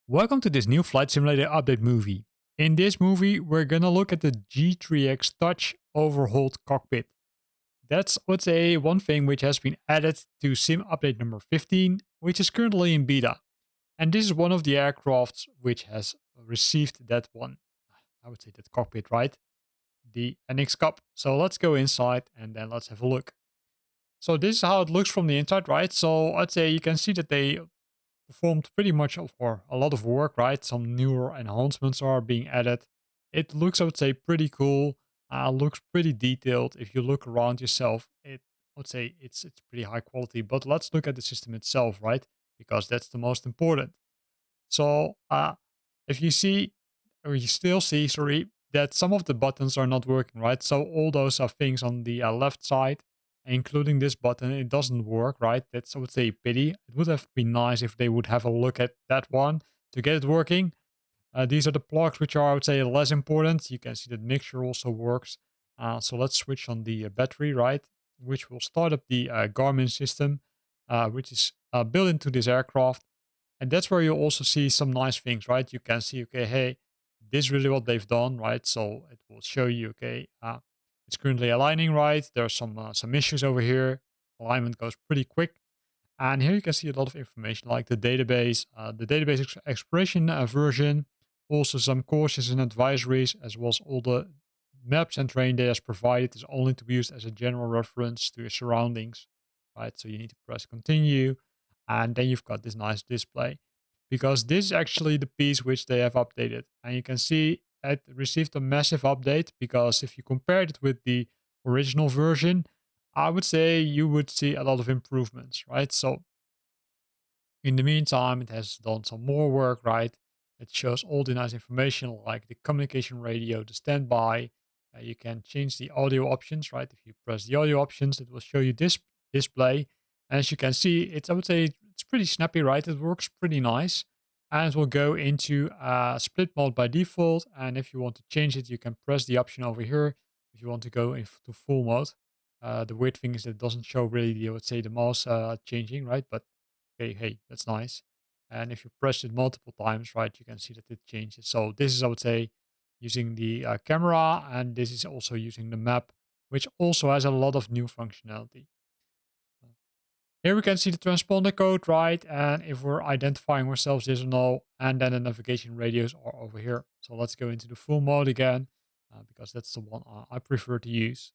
Welcome to this new Flight Simulator update movie. In this movie, we're gonna look at the G3x Touch overhauled cockpit. That's what's a one thing which has been added to Sim update number 15, which is currently in beta. And this is one of the aircrafts which has received that one. I would say that cockpit, right? The NX Cup. So let's go inside and then let's have a look. So this is how it looks from the inside, right? So I'd say you can see that they performed pretty much or a lot of work, right? Some newer enhancements are being added. It looks, I would say, pretty cool. Looks pretty detailed. If you look around yourself, I would say it's pretty high quality. But let's look at the system itself, right? Because that's the most important. So if you see, or you still see, sorry, that some of the buttons are not working, right? So all those are things on the left side, including this button, it doesn't work, right? That's, I would say, a pity. It would have been nice if they would have a look at that one to get it working. These are the plugs which are, I would say, less important. You can see that mixture also works. So let's switch on the battery, right? Which will start up the Garmin system, which is built into this aircraft. And that's where you also see some nice things, right? You can see, okay, hey, this is really what they've done, right? So it will show you, okay, it's currently aligning right. There are some issues over here. Alignment goes pretty quick. And here you can see a lot of information like the database exploration version, also some courses and advisories, as well as all the maps and terrain data provided is only to be used as a general reference to your surroundings, right? So you need to press continue, and then you've got this nice display. Because this is actually the piece which they have updated. And you can see it received a massive update because if you compared it with the original version, I would say you would see a lot of improvements, right? So in the meantime, it has done some more work, right? It shows all the nice information like the communication radio, the standby. You can change the audio options, right? If you press the audio options, it will show you this display. And as you can see, I would say it's pretty snappy, right? It works pretty nice. And it will go into split mode by default. And if you want to change it, you can press the option over here if you want to go into full mode. The weird thing is that it doesn't show really, I would say, the mouse changing, right? But okay, hey, that's nice. And if you press it multiple times, right, you can see that it changes. So this is, I would say, using the camera, and this is also using the map, which also has a lot of new functionality. Here we can see the transponder code, right? And if we're identifying ourselves, yes or no, and then the navigation radios are over here. So let's go into the full mode again, because that's the one I prefer to use.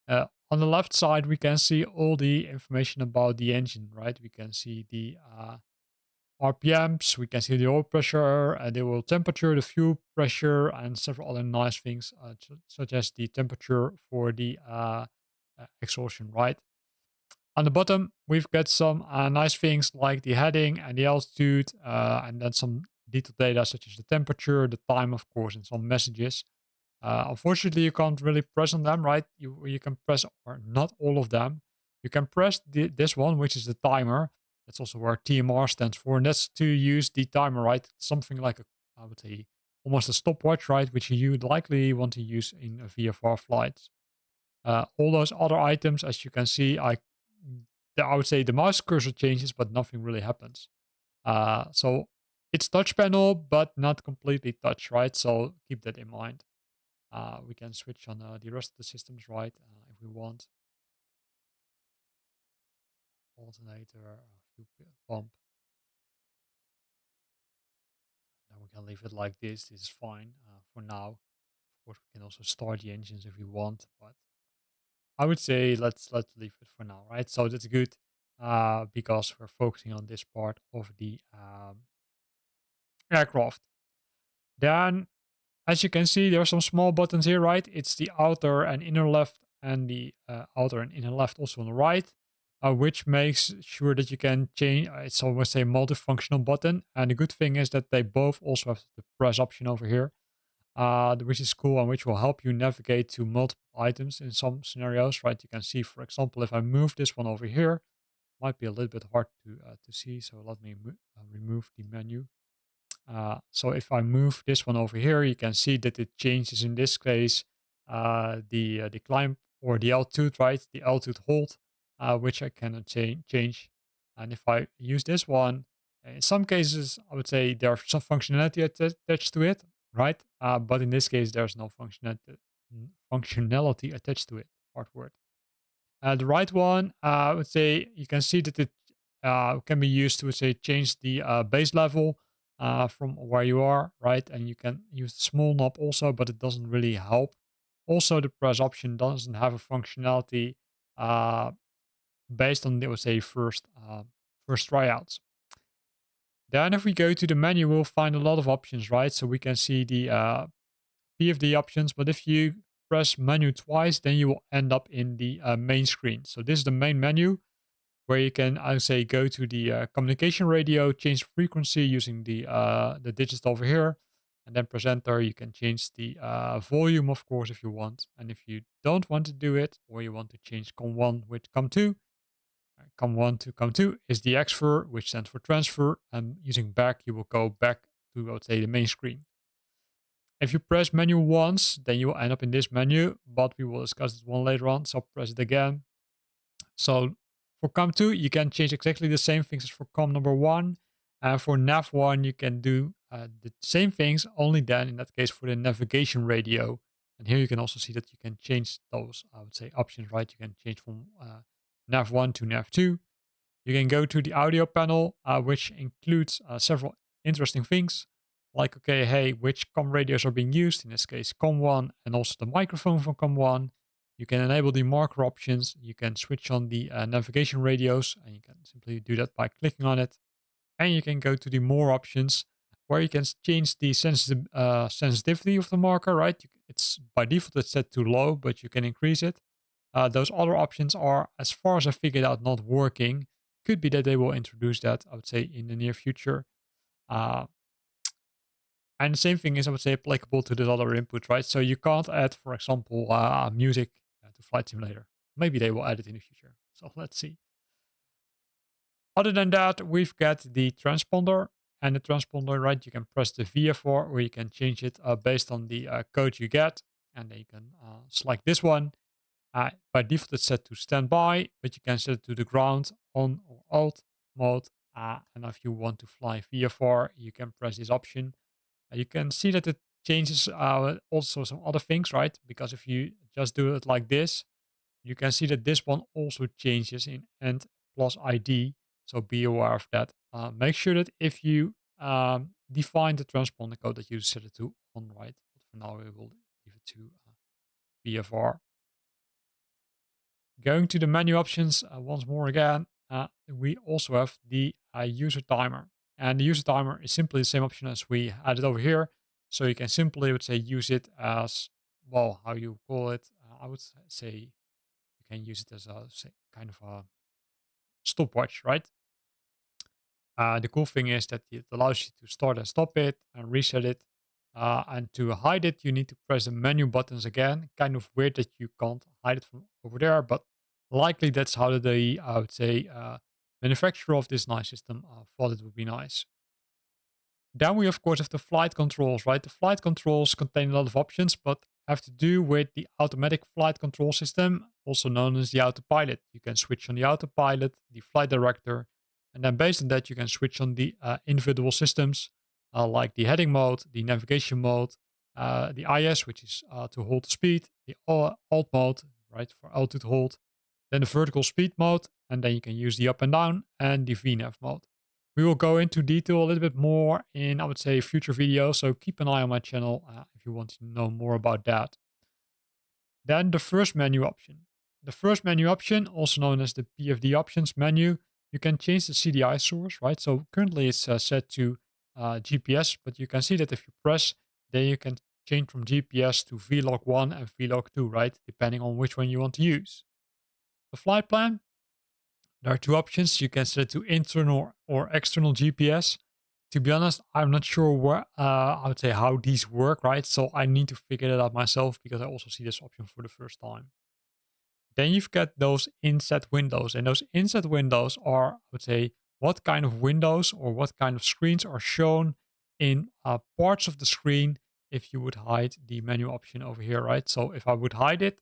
On the left side, we can see all the information about the engine, right? We can see the RPMs, we can see the oil pressure, the oil temperature, the fuel pressure, and several other nice things, such as the temperature for the exhaustion, right? On the bottom, we've got some nice things like the heading and the altitude, and then some detailed data such as the temperature, the time, of course, and some messages. Unfortunately, you can't really press on them, right? You can press, or not all of them. You can press this one, which is the timer. That's also where TMR stands for, and that's to use the timer, right? Something like I would say, almost a stopwatch, right? Which you would likely want to use in VFR flights. All those other items, as you can see, I would say the mouse cursor changes, but nothing really happens. So it's touch panel, but not completely touch, right? So keep that in mind. We can switch on the rest of the systems, right? If we want alternator, pump, then we can leave it like this. This is fine for now. Of course, we can also start the engines if we want, but I would say let's leave it for now, right? So that's good because we're focusing on this part of the aircraft. Then, as you can see, there are some small buttons here, right? It's the outer and inner left, and the outer and inner left also on the right, which makes sure that you can change. It's almost a multifunctional button, and the good thing is that they both also have the press option over here, which is cool and which will help you navigate to multiple items in some scenarios, right? You can see, for example, if I move this one over here, might be a little bit hard to see. So let me remove the menu. So if I move this one over here, you can see that it changes in this case the climb or the altitude, right? The altitude hold, which I cannot change. And if I use this one, in some cases, I would say there's some functionality attached to it, right? But in this case, there's no functionality attached to it. Hard word. The right one, I would say you can see that it can be used to say change the base level from where you are, right? And you can use the small knob also, but it doesn't really help. Also, the press option doesn't have a functionality uh, based on, I would say, first tryouts. Then if we go to the menu, we'll find a lot of options, right? So we can see the PFD options, but if you press menu twice, then you will end up in the main screen. So this is the main menu where you can, I would say, go to the communication radio, change frequency using the digits over here, and then press enter. You can change the volume, of course, if you want. And if you don't want to do it, or you want to change COM1 with COM2, COM1 to COM2 is the XFER, which stands for transfer, and using back, you will go back to, I would say, the main screen. If you press menu once, then you will end up in this menu, but we will discuss this one later on, so press it again. So for COM2, you can change exactly the same things as for COM number 1. And for nav1, you can do the same things, only then, in that case, for the navigation radio. And here you can also see that you can change those, I would say, options, right? You can change from nav1 to nav2. You can go to the audio panel, which includes several interesting things, like, okay, hey, which COM radios are being used, in this case COM1, and also the microphone from COM1. You can enable the marker options. You can switch on the navigation radios, and you can simply do that by clicking on it. And you can go to the more options, where you can change the sensitivity of the marker, right? It's by default it's set to low, but you can increase it. Those other options are, as far as I figured out, not working. Could be that they will introduce that, I would say, in the near future. Uh, and the same thing is, I would say, applicable to the other inputs, right? So you can't add, for example, music to Flight Simulator. Maybe they will add it in the future. So let's see. Other than that, we've got the transponder. And the transponder, right, you can press the VFR, or you can change it based on the code you get. And then you can select this one. By default, it's set to standby, but you can set it to the ground, on or alt mode. And if you want to fly VFR, you can press this option. You can see that it changes also some other things, right? Because if you just do it like this, you can see that this one also changes in end plus ID. So be aware of that. Make sure that if you define the transponder code, that you set it to on, right? But for now, we will leave it to VFR. Going to the menu options once more again, we also have the user timer. And the user timer is simply the same option as we added over here. So you can simply, I would say, use it as, well, how you call it? I would say you can use it as a kind of a stopwatch, right? The cool thing is that it allows you to start and stop it and reset it. And to hide it, you need to press the menu buttons again. Kind of weird that you can't hide it from over there, but likely that's how the, I would say, manufacturer of this nice system thought it would be nice. Then we, of course, have the flight controls, right? The flight controls contain a lot of options, but have to do with the automatic flight control system, also known as the autopilot. You can switch on the autopilot, the flight director, and then based on that, you can switch on the individual systems, like the heading mode, the navigation mode, the IS, which is to hold the speed, the alt mode, right, for altitude hold, then the vertical speed mode, and then you can use the up and down, and the VNAV mode. We will go into detail a little bit more in, I would say, future videos, so keep an eye on my channel if you want to know more about that. Then the first menu option. The first menu option, also known as the PFD options menu, you can change the CDI source, right? So currently it's set to GPS, but you can see that if you press, then you can change from GPS to VLOG1 and VLOG2, right? Depending on which one you want to use. The flight plan, there are two options. You can set it to internal or external GPS. To be honest, I'm not sure where, I would say how these work, right? So I need to figure that out myself because I also see this option for the first time. Then you've got those inset windows, and those inset windows are, I would say, what kind of windows or what kind of screens are shown in parts of the screen if you would hide the menu option over here, right? So if I would hide it,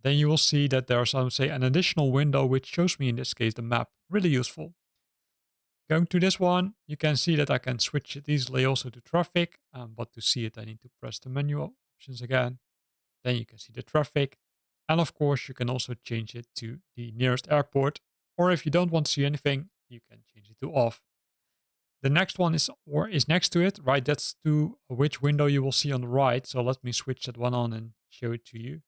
then you will see that there's, I would say, an additional window which shows me, in this case, the map. Really useful. Going to this one, you can see that I can switch it easily also to traffic, but to see it, I need to press the menu options again. Then you can see the traffic. And of course, you can also change it to the nearest airport. Or if you don't want to see anything, you can change it to off. The next one is next to it, right? That's to which window you will see on the right. So let me switch that one on and show it to you.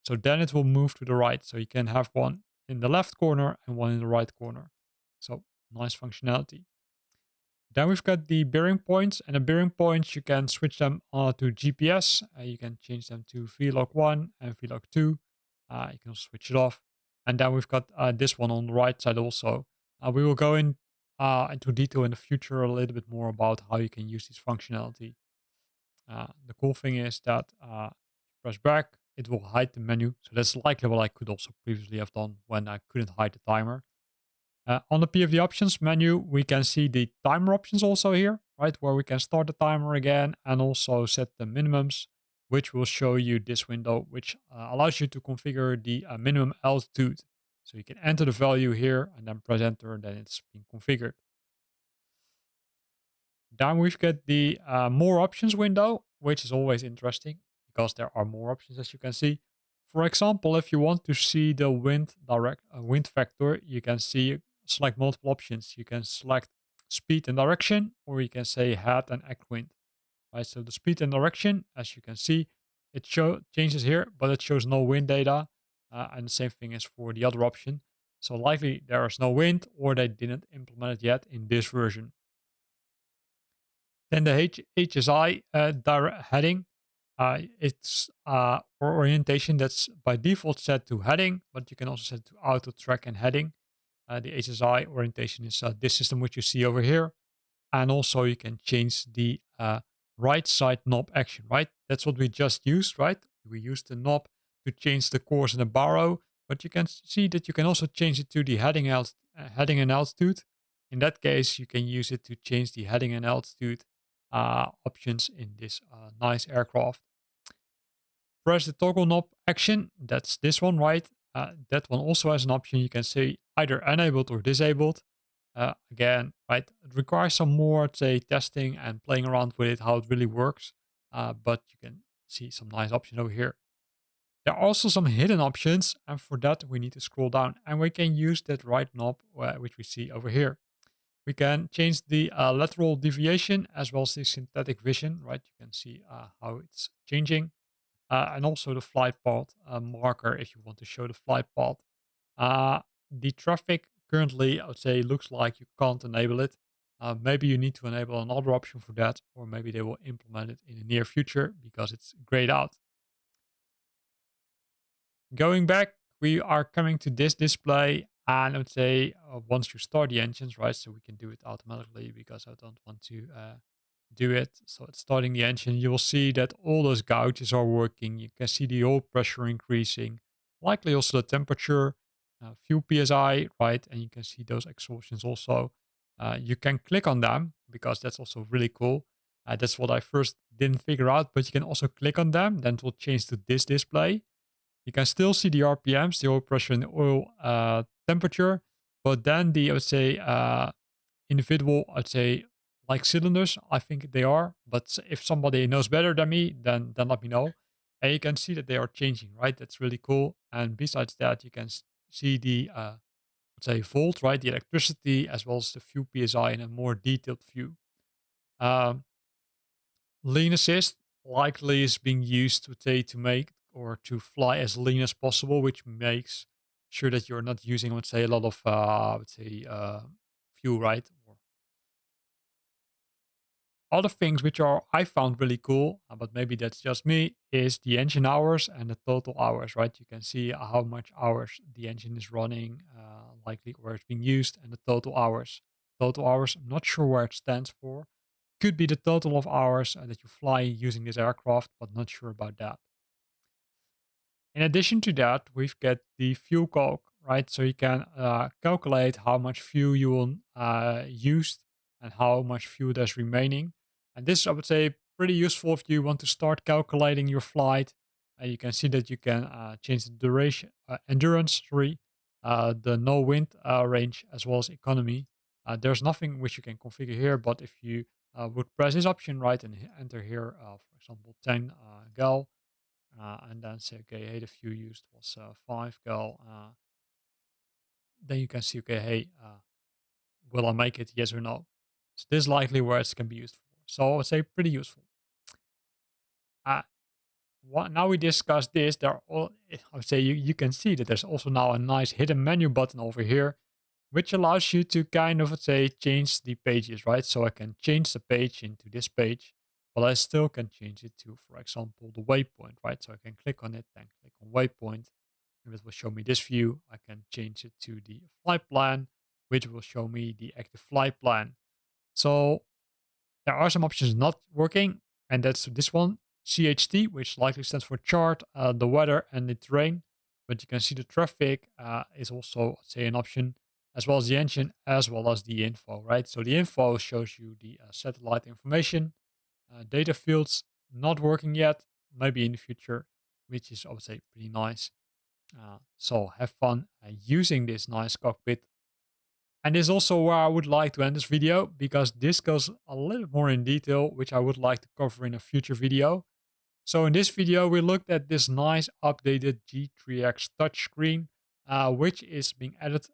So then it will move to the right. So you can have one in the left corner and one in the right corner. So nice functionality. Then we've got the bearing points, and the bearing points, you can switch them to GPS. You can change them to VLOG 1 and VLOG 2. You can also switch it off. And then we've got this one on the right side also. We will go into detail in the future a little bit more about how you can use this functionality. The cool thing is that press back, it will hide the menu. So that's likely what I could also previously have done when I couldn't hide the timer. On the PFD options menu, we can see the timer options also here, right? Where we can start the timer again and also set the minimums, which will show you this window, which allows you to configure the minimum altitude. So you can enter the value here and then press enter, and then it's been configured. Then we've got the more options window, which is always interesting because there are more options, as you can see. For example, if you want to see the wind factor, you can select multiple options. You can select speed and direction, or you can say head and act wind. Right. So the speed and direction, as you can see, it changes here, but it shows no wind data. And the same thing is for the other option. So likely there is no wind, or they didn't implement it yet in this version. Then the HSI direct heading, it's for orientation that's by default set to heading, but you can also set it to auto track and heading. The HSI orientation is this system which you see over here. And also you can change the right side knob action, right? That's what we just used, right? We used the knob to change the course and the baro, but you can see that you can also change it to the heading and altitude. In that case, you can use it to change the heading and altitude options in this nice aircraft. Press the toggle knob action. That's this one, right? That one also has an option. You can say either enabled or disabled. Again, right, it requires some more, say, testing and playing around with it, how it really works. But you can see some nice options over here. There are also some hidden options, and for that we need to scroll down, and we can use that right knob, which we see over here. We can change the lateral deviation as well as the synthetic vision, right? You can see how it's changing. And also the flight path marker if you want to show the flight path. The traffic currently, I would say, looks like you can't enable it. Maybe you need to enable another option for that, or maybe they will implement it in the near future because it's grayed out. Going back, we are coming to this display, and I would say once you start the engines, right? So we can do it automatically because I don't want to do it. So it's starting the engine. You will see that all those gauges are working. You can see the oil pressure increasing, likely also the temperature, fuel PSI, right? And you can see those exhaustions also. You can click on them because that's also really cool. That's what I first didn't figure out, but you can also click on them. Then it will change to this display. You can still see the RPMs, the oil pressure and the oil temperature, but then I would say, individual, I'd say, like cylinders, I think they are. But if somebody knows better than me, then let me know. And you can see that they are changing, right? That's really cool. And besides that, you can see the, let's say, volt, right? The electricity as well as the fuel PSI in a more detailed view. Um, Lean assist likely is being used to make or to fly as lean as possible, which makes sure that you're not using, let's say, a lot of, fuel, right? Or other things which are I found really cool, but maybe that's just me, is the engine hours and the total hours, right? You can see how much hours the engine is running, likely where it's being used, and the total hours. Total hours, I'm not sure where it stands for. Could be the total of hours that you fly using this aircraft, but not sure about that. In addition to that, we've got the fuel calc, right? So you can calculate how much fuel you will used and how much fuel there's remaining. And this, I would say, pretty useful if you want to start calculating your flight. You can see that you can change the duration, endurance, sorry, the no wind range, as well as economy. There's nothing which you can configure here, but if you would press this option, right, and enter here, for example, 10 gal, and then say, okay, hey, the fuel used was 5 gal, then you can see, okay, hey, will I make it? Yes or no. So this is likely where it can be used for. So I would say pretty useful. Uh, now we discussed this, there are all, I would say you can see that there's also now a nice hidden menu button over here, which allows you to kind of, let's say, change the pages, right? So I can change the page into this page, but I still can change it to, for example, the waypoint, right? So I can click on it, then click on waypoint, and it will show me this view. I can change it to the flight plan, which will show me the active flight plan. So there are some options not working, and that's this one, CHT, which likely stands for chart, the weather and the terrain. But you can see the traffic is also, say, an option, as well as the engine, as well as the info, right? So the info shows you the satellite information, data fields not working yet, maybe in the future, which is, I would say, pretty nice. So have fun using this nice cockpit. And this is also where I would like to end this video, because this goes a little more in detail, which I would like to cover in a future video. So in this video, we looked at this nice updated G3x touchscreen, which is being added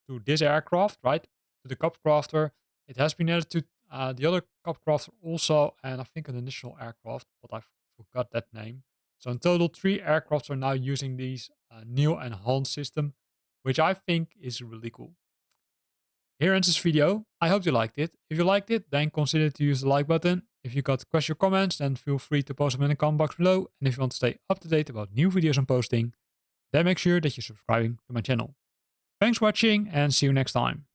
to this aircraft, right? To the Copcrafter. It has been added to the other Copcrafter also, and I think an additional aircraft, but I forgot that name. So in total, 3 aircrafts are now using these new enhanced system, which I think is really cool. Here ends this video. I hope you liked it. If you liked it, then consider to use the like button. If you got questions or comments, then feel free to post them in the comment box below. And if you want to stay up to date about new videos I'm posting, then make sure that you're subscribing to my channel. Thanks for watching and see you next time.